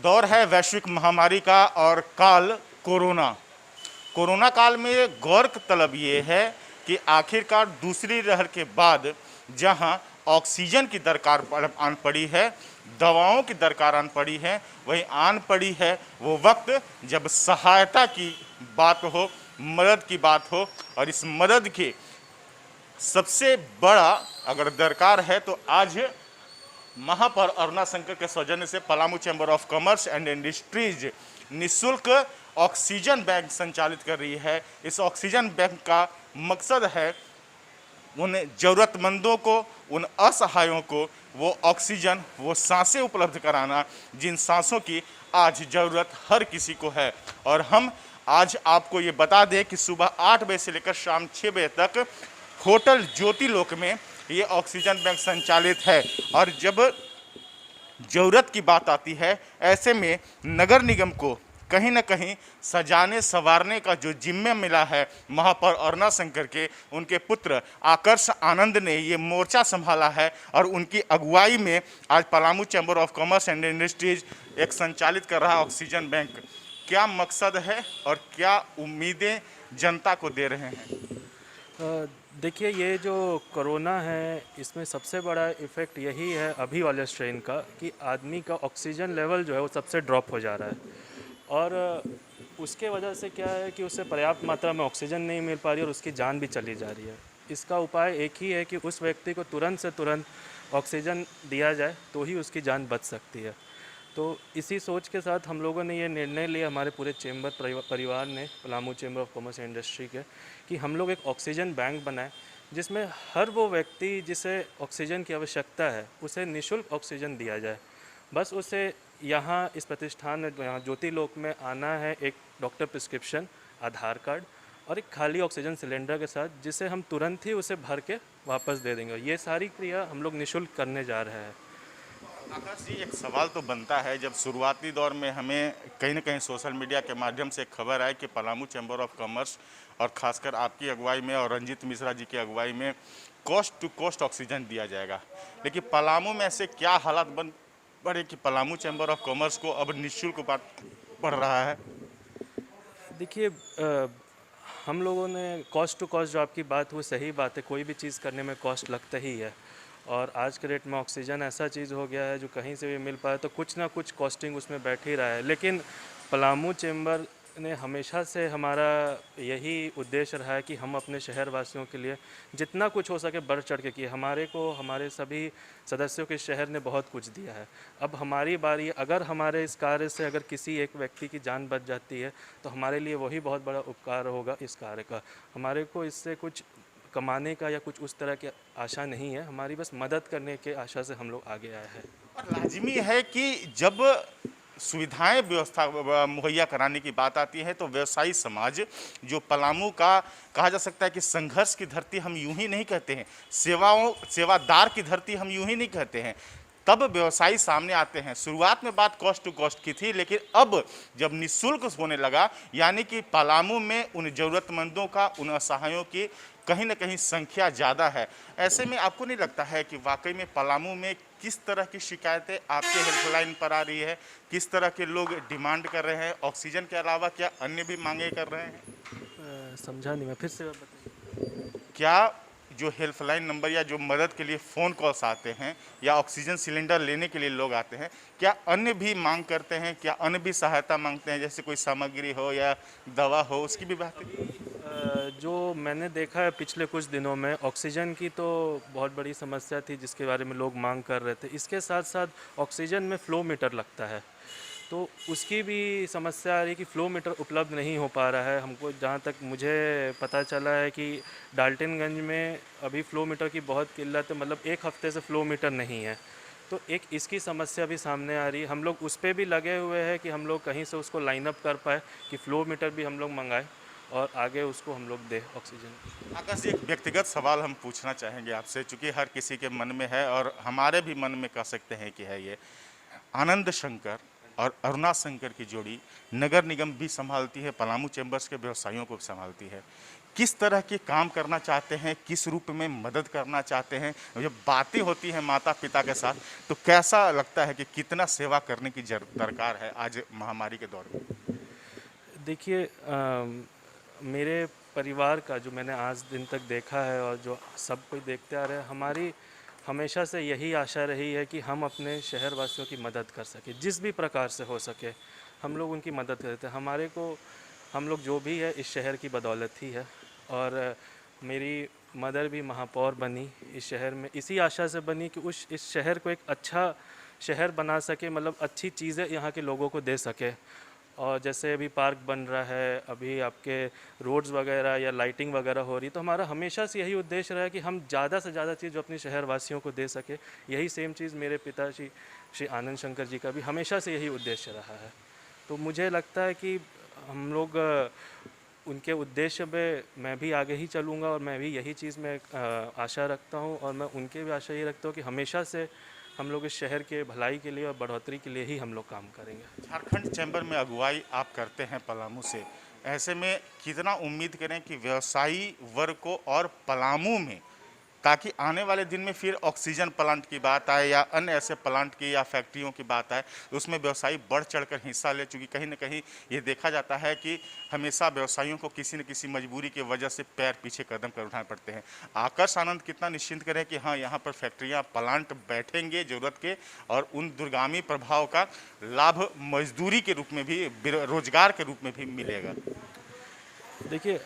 दौर है वैश्विक महामारी का और काल कोरोना। कोरोना काल में गौर तलब ये है कि आखिरकार दूसरी लहर के बाद जहां ऑक्सीजन की दरकार आन पड़ी है, दवाओं की दरकार आन पड़ी है, वहीं आन पड़ी है वो वक्त जब सहायता की बात हो, मदद की बात हो। और इस मदद की सबसे बड़ा अगर दरकार है तो आज महापौर अरुणा शंकर के सौजन्य से Palamu chamber of commerce and industries निःशुल्क ऑक्सीजन बैंक संचालित कर रही है। इस ऑक्सीजन बैंक का मकसद है उन ज़रूरतमंदों को, उन असहायों को वो ऑक्सीजन, वो सांसें उपलब्ध कराना जिन सांसों की आज ज़रूरत हर किसी को है। और हम आज आपको ये बता दें कि सुबह 8 बजे से लेकर शाम 6 बजे तक होटल ज्योतिलोक में ये ऑक्सीजन बैंक संचालित है। और जब ज़रूरत की बात आती है, ऐसे में नगर निगम को कहीं ना कहीं सजाने संवारने का जो जिम्मे मिला है महापौर अरुणा शंकर के, उनके पुत्र आकर्ष आनंद ने ये मोर्चा संभाला है। और उनकी अगुवाई में आज Palamu chamber of commerce and industries एक संचालित कर रहा ऑक्सीजन बैंक। क्या मकसद है और क्या उम्मीदें जनता को दे रहे हैं? देखिए, ये जो कोरोना है इसमें सबसे बड़ा इफ़ेक्ट यही है अभी वाले स्ट्रेन का कि आदमी का ऑक्सीजन लेवल जो है वो सबसे ड्रॉप हो जा रहा है। और उसके वजह से क्या है कि उसे पर्याप्त मात्रा में ऑक्सीजन नहीं मिल पा रही और उसकी जान भी चली जा रही है। इसका उपाय एक ही है कि उस व्यक्ति को तुरंत से तुरंत ऑक्सीजन दिया जाए तो ही उसकी जान बच सकती है। तो इसी सोच के साथ हम लोगों ने ये निर्णय लिया, हमारे पूरे चैम्बर परिवार ने, Palamu chamber of commerce and industry के, कि हम लोग एक ऑक्सीजन बैंक बनाएं जिसमें हर वो व्यक्ति जिसे ऑक्सीजन की आवश्यकता है उसे निःशुल्क ऑक्सीजन दिया जाए। बस उसे यहाँ इस प्रतिष्ठान में, यहाँ ज्योतिलोक में आना है एक डॉक्टर प्रिस्क्रिप्शन, आधार कार्ड और एक खाली ऑक्सीजन सिलेंडर के साथ, जिसे हम तुरंत ही उसे भर के वापस दे देंगे। ये सारी क्रिया हम लोग निःशुल्क करने जा रहे हैं। आकाश जी, एक सवाल तो बनता है, जब शुरुआती दौर में हमें कहीं ना कहीं सोशल मीडिया के माध्यम से खबर आई कि पलामू चैम्बर ऑफ कॉमर्स और खासकर आपकी अगुवाई में और रंजीत मिश्रा जी की अगुवाई में कॉस्ट टू कॉस्ट ऑक्सीजन दिया जाएगा, लेकिन पलामू में ऐसे क्या हालात बन पड़े कि पलामू चैम्बर ऑफ कॉमर्स को अब निःशुल्क पड़ रहा है? देखिए, हम लोगों ने कॉस्ट टू कॉस्ट, जो आपकी बात हुई सही बात है, कोई भी चीज़ करने में कॉस्ट लगता ही है। और आज के रेट में ऑक्सीजन ऐसा चीज़ हो गया है जो कहीं से भी मिल पाए तो कुछ ना कुछ कॉस्टिंग उसमें बैठ ही रहा है। लेकिन पलामू चैम्बर ने हमेशा से, हमारा यही उद्देश्य रहा है कि हम अपने शहर वासियों के लिए जितना कुछ हो सके बढ़ चढ़ के किए। हमारे सभी सदस्यों के शहर ने बहुत कुछ दिया है। अब हमारी बारी, अगर हमारे इस कार्य से अगर किसी एक व्यक्ति की जान बच जाती है तो हमारे लिए वही बहुत बड़ा उपकार होगा इस कार्य का। हमारे को इससे कुछ कमाने का या कुछ उस तरह की आशा नहीं है, हमारी बस मदद करने के आशा से हम लोग आगे आए हैं। और लाजिमी है कि जब सुविधाएं व्यवस्था मुहैया कराने की बात आती है तो व्यवसायी समाज, जो पलामू का कहा जा सकता है कि संघर्ष की धरती हम यूं ही नहीं कहते हैं, सेवादार की धरती हम यूं ही नहीं कहते हैं, तब व्यवसायी सामने आते हैं। शुरुआत में बात कॉस्ट टू कॉस्ट की थी, लेकिन अब जब निःशुल्क होने लगा, यानी कि पलामू में उन ज़रूरतमंदों का, उन असहायों की कहीं ना कहीं संख्या ज़्यादा है। ऐसे में आपको नहीं लगता है कि वाकई में पलामू में किस तरह की शिकायतें आपके हेल्पलाइन पर आ रही है, किस तरह के लोग डिमांड कर रहे हैं? ऑक्सीजन के अलावा क्या अन्य भी मांगे कर रहे हैं? समझा नहीं मैं, फिर से बताइए। क्या जो हेल्पलाइन नंबर या जो मदद के लिए फ़ोन कॉल्स आते हैं या ऑक्सीजन सिलेंडर लेने के लिए लोग आते हैं, क्या अन्य भी मांग करते हैं, क्या अन्य भी सहायता मांगते हैं, जैसे कोई सामग्री हो या दवा हो, उसकी भी बात है? जो मैंने देखा है पिछले कुछ दिनों में, ऑक्सीजन की तो बहुत बड़ी समस्या थी जिसके बारे में लोग मांग कर रहे थे। इसके साथ साथ ऑक्सीजन में फ़्लो मीटर लगता है, तो उसकी भी समस्या आ रही है कि फ़्लो मीटर उपलब्ध नहीं हो पा रहा है। हमको, जहाँ तक मुझे पता चला है कि डाल्टनगंज में अभी फ़्लो मीटर की बहुत किल्लत है, मतलब एक हफ़्ते से फ़्लो मीटर नहीं है। तो एक इसकी समस्या भी सामने आ रही है। हम लोग उस पर भी लगे हुए हैं कि हम लोग कहीं से उसको लाइन अप कर पाए कि फ़्लो मीटर भी हम लोग मंगाएं और आगे उसको हम लोग दें ऑक्सीजन। आकाश जी, एक व्यक्तिगत सवाल हम पूछना चाहेंगे आपसे, चूंकि हर किसी के मन में है और हमारे भी मन में कह सकते हैं कि है ये। आनंद शंकर और अरुणा शंकर की जोड़ी नगर निगम भी संभालती है, पलामू चैम्बर्स के व्यवसायियों को भी संभालती है। किस तरह के काम करना चाहते हैं, किस रूप में मदद करना चाहते हैं। जब बातें होती हैं माता पिता के साथ तो कैसा लगता है कि कितना सेवा करने की दरकार है आज महामारी के दौर में। देखिए मेरे परिवार का जो मैंने आज दिन तक देखा है और जो सब कोई देखते आ रहे हैं, हमारी हमेशा से यही आशा रही है कि हम अपने शहर वासियों की मदद कर सकें, जिस भी प्रकार से हो सके हम लोग उनकी मदद करते हैं। हमारे को हम लोग जो भी है इस शहर की बदौलत ही है। और मेरी मदर भी महापौर बनी इस शहर में, इसी आशा से बनी कि इस शहर को एक अच्छा शहर बना सके, मतलब अच्छी चीज़ें यहाँ के लोगों को दे सके। और जैसे अभी पार्क बन रहा है, अभी आपके रोड्स वगैरह या लाइटिंग वगैरह हो रही, तो हमारा हमेशा से यही उद्देश्य रहा है कि हम ज़्यादा से ज़्यादा चीज़ जो अपने शहर वासियों को दे सके। यही सेम चीज़ मेरे पिताजी श्री आनंद शंकर जी का भी हमेशा से यही उद्देश्य रहा है। तो मुझे लगता है कि हम लोग उनके उद्देश्य पे मैं भी आगे ही चलूँगा और मैं भी यही चीज़ में आशा रखता हूँ। और मैं उनके भी आशा ये रखता हूँ कि हमेशा से हम लोग इस शहर के भलाई के लिए और बढ़ोतरी के लिए ही हम लोग काम करेंगे। झारखंड चैम्बर में अगुवाई आप करते हैं पलामू से, ऐसे में कितना उम्मीद करें कि व्यवसायी वर्ग को और पलामू में, ताकि आने वाले दिन में फिर ऑक्सीजन प्लांट की बात आए या अन्य ऐसे प्लांट की या फैक्ट्रियों की बात आए, उसमें व्यवसायी बढ़ चढ़कर हिस्सा ले। चूँकि कहीं ना कहीं ये देखा जाता है कि हमेशा व्यवसायियों को किसी न किसी मजबूरी की वजह से पैर पीछे कदम कर उठाने पड़ते हैं। आकर्ष आनंद कितना निश्चिंत करें कि हाँ, यहाँ पर फैक्ट्रियाँ प्लांट बैठेंगे ज़रूरत के, और उन दूरगामी प्रभाव का लाभ मजदूरी के रूप में भी, रोजगार के रूप में भी मिलेगा। देखिए,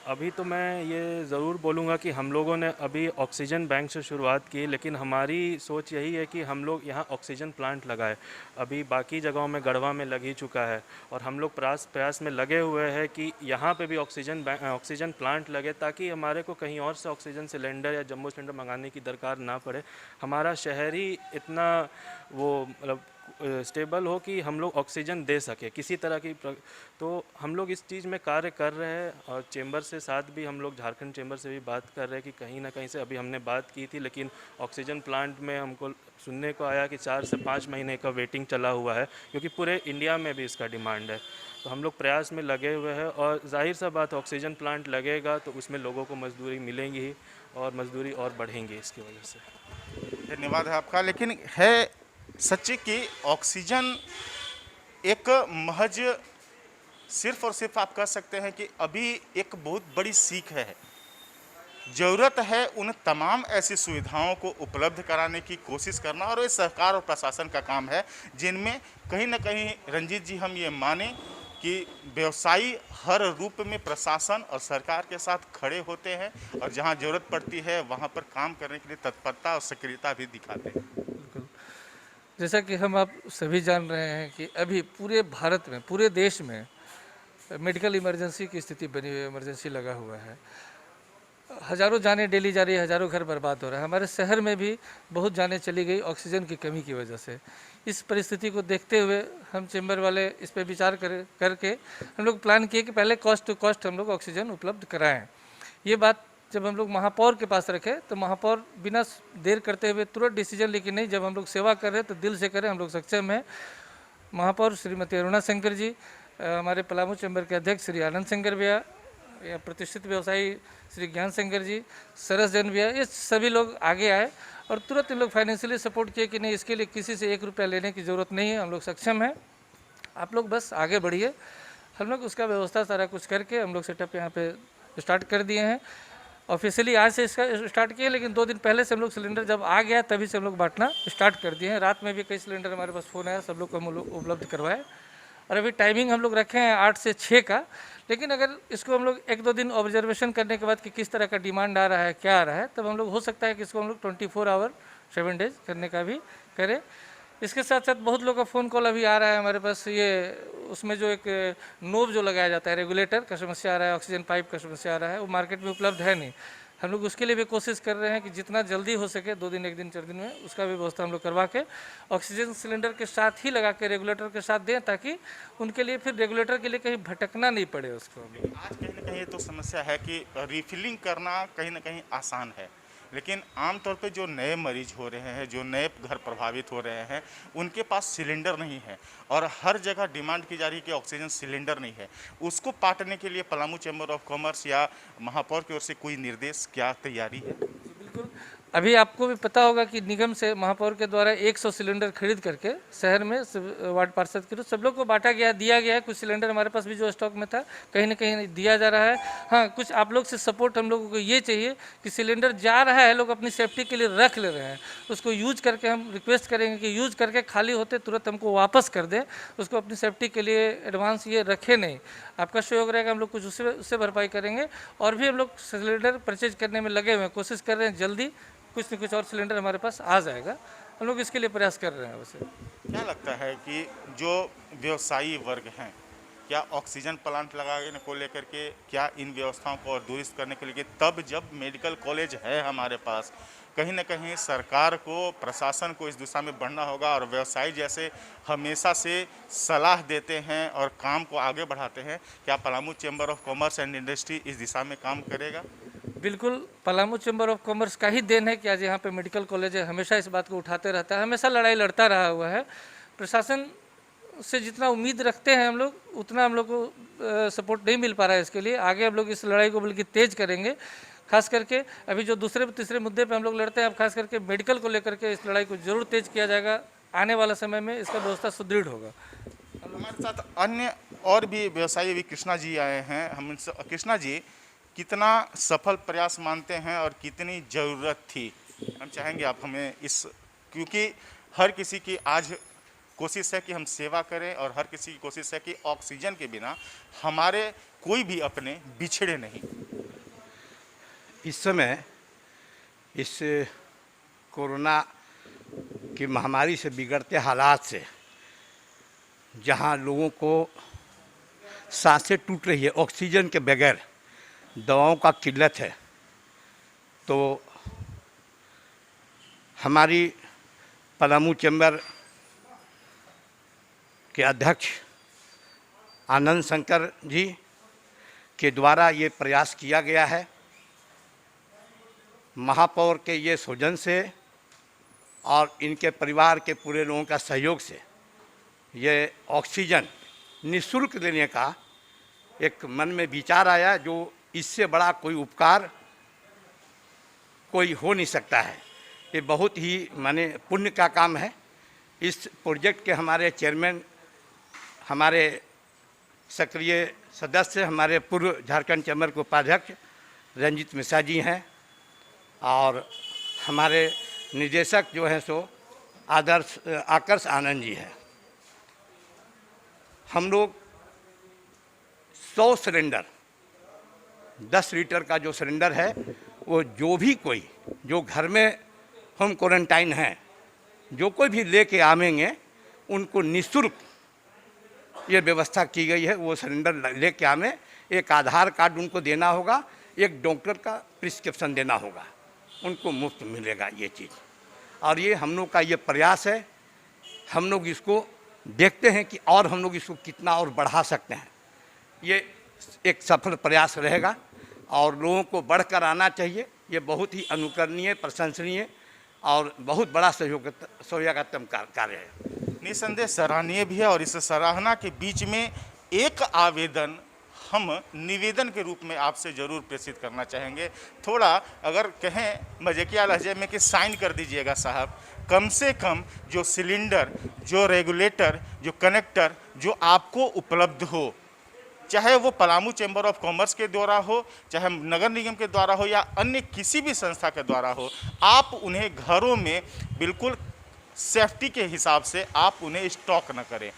अभी तो मैं ये ज़रूर बोलूँगा कि हम लोगों ने अभी ऑक्सीजन बैंक से शुरुआत की, लेकिन हमारी सोच यही है कि हम लोग यहाँ ऑक्सीजन प्लांट लगाए। अभी बाकी जगहों में गढ़वा में लग ही चुका है और हम लोग प्रयास में लगे हुए हैं कि यहाँ पे भी ऑक्सीजन प्लांट लगे, ताकि हमारे को कहीं और से ऑक्सीजन सिलेंडर या जम्बो सिलेंडर मंगाने की दरकार ना पड़े। हमारा शहर ही इतना वो मतलब स्टेबल हो कि हम लोग ऑक्सीजन दे सके किसी तरह की तो हम लोग इस चीज़ में कार्य कर रहे हैं। और चेंबर से साथ भी हम लोग झारखंड चेंबर से भी बात कर रहे हैं कि कहीं ना कहीं से, अभी हमने बात की थी लेकिन ऑक्सीजन प्लांट में हमको सुनने को आया कि 4 से 5 महीने का वेटिंग चला हुआ है, क्योंकि पूरे इंडिया में भी इसका डिमांड है। तो हम लोग प्रयास में लगे हुए हैं और जाहिर सा बात, ऑक्सीजन प्लांट लगेगा तो उसमें लोगों को मजदूरी मिलेंगी ही और मजदूरी और बढ़ेंगी इसकी वजह से। धन्यवाद है आपका। लेकिन है सच्ची कि ऑक्सीजन एक महज सिर्फ और सिर्फ आप कह सकते हैं कि अभी एक बहुत बड़ी सीख है। ज़रूरत है उन तमाम ऐसी सुविधाओं को उपलब्ध कराने की कोशिश करना, और ये सरकार और प्रशासन का काम है, जिनमें कहीं ना कहीं रंजीत जी हम ये माने कि व्यवसायी हर रूप में प्रशासन और सरकार के साथ खड़े होते हैं और जहां ज़रूरत पड़ती है वहां पर काम करने के लिए तत्परता और सक्रियता भी दिखाते हैं। बिल्कुल। जैसा कि हम आप सभी जान रहे हैं कि अभी पूरे भारत में, पूरे देश में मेडिकल इमरजेंसी की स्थिति बनी हुई है, इमरजेंसी लगा हुआ है। हज़ारों जानें डेली जा रही है, हज़ारों घर बर्बाद हो रहा है। हमारे शहर में भी बहुत जानें चली गई ऑक्सीजन की कमी की वजह से। इस परिस्थिति को देखते हुए हम चेंबर वाले इस पर विचार करके हम लोग प्लान किए कि पहले कॉस्ट टू कॉस्ट हम लोग ऑक्सीजन उपलब्ध कराएं। ये बात जब हम लोग महापौर के पास रखे तो महापौर बिना देर करते हुए तुरंत डिसीजन लेके, नहीं, जब हम लोग सेवा कर रहे हैं तो दिल से करें, हम लोग सक्षम हैं। महापौर श्रीमती अरुणा शंकर जी, हमारे पलामू चैम्बर के अध्यक्ष श्री आनंद शंकर भैया, या प्रतिष्ठित व्यवसायी श्री ज्ञान शंकर जी, सरस जैन भैया, ये सभी लोग आगे आए और तुरंत इन लोग फाइनेंशियली सपोर्ट किए कि नहीं, इसके लिए किसी से 1 रुपया लेने की ज़रूरत नहीं है, हम लोग सक्षम हैं, आप लोग बस आगे बढ़िए। हम लोग उसका व्यवस्था सारा कुछ करके हम लोग सेटअप यहाँ पे स्टार्ट कर दिए हैं। ऑफिशियली आज से इसका स्टार्ट किए, लेकिन 2 दिन पहले से हम लोग सिलेंडर जब आ गया तभी से हम लोग बांटना स्टार्ट कर दिए हैं। रात में भी कई सिलेंडर हमारे पास फ़ोन आया, सब लोग को हम लोग उपलब्ध करवाए। और अभी टाइमिंग हम लोग रखे हैं 8 से 6 का, लेकिन अगर इसको हम लोग 1-2 दिन ऑब्जर्वेशन करने के बाद कि किस तरह का डिमांड आ रहा है, क्या आ रहा है, तब हम लोग हो सकता है कि इसको हम लोग 24 आवर 7 डेज करने का भी करें। इसके साथ साथ बहुत लोग का फ़ोन कॉल अभी आ रहा है हमारे पास, ये उसमें जो एक नोब जो लगाया जाता है, रेगुलेटर का समस्या आ रहा है, ऑक्सीजन पाइप का समस्या आ रहा है, वो मार्केट में उपलब्ध है नहीं। हम लोग उसके लिए भी कोशिश कर रहे हैं कि जितना जल्दी हो सके 2 दिन, 1 दिन, 4 दिन में उसका भी व्यवस्था हम लोग करवा के ऑक्सीजन सिलेंडर के साथ ही लगा के रेगुलेटर के साथ दें, ताकि उनके लिए फिर रेगुलेटर के लिए कहीं भटकना नहीं पड़े उसको। आज कहीं ना कहीं ये तो समस्या है कि रिफिलिंग करना कहीं ना कहीं आसान है, लेकिन आमतौर पे जो नए मरीज हो रहे हैं, जो नए घर प्रभावित हो रहे हैं, उनके पास सिलेंडर नहीं है और हर जगह डिमांड की जा रही है कि ऑक्सीजन सिलेंडर नहीं है। उसको पाटने के लिए पलामू चैम्बर ऑफ कॉमर्स या महापौर की ओर से कोई निर्देश, क्या तैयारी है? बिल्कुल। अभी आपको भी पता होगा कि निगम से महापौर के द्वारा 100 सिलेंडर खरीद करके शहर में वार्ड पार्षद के सब लोग को बांटा गया है, दिया गया है। कुछ सिलेंडर हमारे पास भी जो स्टॉक में था कहीं ना कहीं दिया जा रहा है। हाँ, कुछ आप लोग से सपोर्ट हम लोगों को ये चाहिए कि सिलेंडर जा रहा है, लोग अपनी सेफ्टी के लिए रख ले रहे हैं, उसको यूज करके हम रिक्वेस्ट करेंगे कि यूज करके खाली होते तुरंत हमको वापस कर दें। उसको अपनी सेफ्टी के लिए एडवांस ये रखे नहीं। आपका सहयोग रहेगा, हम लोग कुछ उससे भरपाई करेंगे। और भी हम लोग सिलेंडर परचेज करने में लगे हुए हैं, कोशिश कर रहे हैं जल्दी कुछ न कुछ और सिलेंडर हमारे पास आ जाएगा। हम लोग इसके लिए प्रयास कर रहे हैं। वैसे क्या लगता है कि जो व्यवसायी वर्ग हैं, क्या ऑक्सीजन प्लांट लगाने को लेकर के, क्या इन व्यवस्थाओं को और दुरुस्त करने के लिए, तब जब मेडिकल कॉलेज है हमारे पास, कहीं ना कहीं सरकार को, प्रशासन को इस दिशा में बढ़ना होगा और व्यवसायी जैसे हमेशा से सलाह देते हैं और काम को आगे बढ़ाते हैं, क्या Palamu chamber of commerce and industry इस दिशा में काम करेगा? बिल्कुल, पलामू चैम्बर ऑफ कॉमर्स का ही देन है कि आज यहाँ पे मेडिकल कॉलेज है। हमेशा इस बात को उठाते रहता है, हमेशा लड़ाई लड़ता रहा हुआ है। प्रशासन से जितना उम्मीद रखते हैं हम लोग, उतना हम लोग को सपोर्ट नहीं मिल पा रहा है। इसके लिए आगे हम लोग इस लड़ाई को बल्कि तेज करेंगे। खास करके अभी जो दूसरे तीसरे मुद्दे पे हम लोग लड़ते हैं, अब खास करके मेडिकल को लेकर के इस लड़ाई को जरूर तेज किया जाएगा। आने वाला समय में इसका व्यवस्था सुदृढ़ होगा। हमारे साथ अन्य और भी व्यवसायी अभी कृष्णा जी आए हैं। हम कृष्णा जी, कितना सफल प्रयास मानते हैं और कितनी ज़रूरत थी? हम चाहेंगे आप हमें इस, क्योंकि हर किसी की आज कोशिश है कि हम सेवा करें और हर किसी की कोशिश है कि ऑक्सीजन के बिना हमारे कोई भी अपने बिछड़े नहीं। इस समय इस कोरोना की महामारी से बिगड़ते हालात से, जहां लोगों को सांसें टूट रही है, ऑक्सीजन के बगैर दवाओं का किल्लत है, तो हमारी पलामू चैम्बर के अध्यक्ष आनंद शंकर जी के द्वारा ये प्रयास किया गया है। महापौर के ये सौजन्य से और इनके परिवार के पूरे लोगों का सहयोग से ये ऑक्सीजन निःशुल्क देने का एक मन में विचार आया, जो इससे बड़ा कोई उपकार कोई हो नहीं सकता है। ये बहुत ही माने पुण्य का काम है। इस प्रोजेक्ट के हमारे चेयरमैन, हमारे सक्रिय सदस्य, हमारे पूर्व झारखंड चैम्बर के उपाध्यक्ष रंजीत मिश्रा जी हैं और हमारे निदेशक जो हैं सो आकर्ष आनंद जी हैं। हम लोग 100 सिलेंडर, 10 लीटर का जो सिलेंडर है, वो जो भी कोई जो घर में होम क्वारंटाइन हैं, जो कोई भी लेके आवेंगे, उनको निःशुल्क ये व्यवस्था की गई है। वो सिलेंडर लेके आवें, एक आधार कार्ड उनको देना होगा, एक डॉक्टर का प्रिस्क्रिप्शन देना होगा, उनको मुफ्त मिलेगा ये चीज़। और ये हम लोग का ये प्रयास है। हम लोग इसको देखते हैं कि और हम लोग इसको कितना और बढ़ा सकते हैं। ये एक सफल प्रयास रहेगा और लोगों को बढ़कर आना चाहिए। ये बहुत ही अनुकरणीय, प्रशंसनीय और बहुत बड़ा सहयोगात्मक कार्य है। निसंदेह सराहनीय भी है। और इस सराहना के बीच में एक आवेदन हम निवेदन के रूप में आपसे ज़रूर प्रेषित करना चाहेंगे। थोड़ा अगर कहें मज़ाकिया लहजे में कि साइन कर दीजिएगा साहब, कम से कम जो सिलेंडर, जो रेगुलेटर, जो कनेक्टर जो आपको उपलब्ध हो, चाहे वो पलामू चैम्बर ऑफ कॉमर्स के द्वारा हो, चाहे नगर निगम के द्वारा हो या अन्य किसी भी संस्था के द्वारा हो, आप उन्हें घरों में बिल्कुल सेफ्टी के हिसाब से आप उन्हें स्टॉक न करें।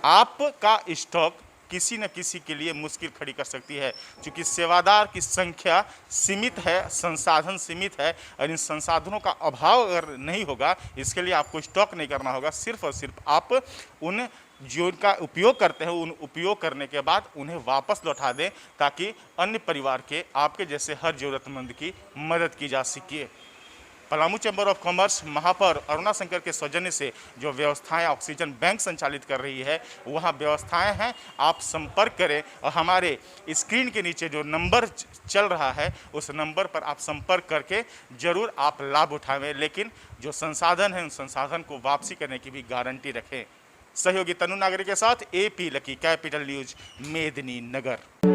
आपका स्टॉक किसी न किसी के लिए मुश्किल खड़ी कर सकती है, क्योंकि सेवादार की संख्या सीमित है, संसाधन सीमित है और इन संसाधनों का अभाव अगर नहीं होगा, इसके लिए आपको स्टॉक नहीं करना होगा। सिर्फ और सिर्फ आप उन जो उनका उपयोग करते हैं, उन उपयोग करने के बाद उन्हें वापस लौटा दें, ताकि अन्य परिवार के, आपके जैसे हर ज़रूरतमंद की मदद की जा सके। पलामू चैम्बर ऑफ कॉमर्स महापौर अरुणा शंकर के सौजन्य से जो व्यवस्थाएं ऑक्सीजन बैंक संचालित कर रही है, वहाँ व्यवस्थाएं हैं। आप संपर्क करें और हमारे स्क्रीन के नीचे जो नंबर चल रहा है उस नंबर पर आप संपर्क करके ज़रूर आप लाभ उठाएं, लेकिन जो संसाधन है उन संसाधन को वापसी करने की भी गारंटी रखें। सहयोगी तनु नागरिक के साथ AP लकी, कैपिटल न्यूज, मेदिनी नगर।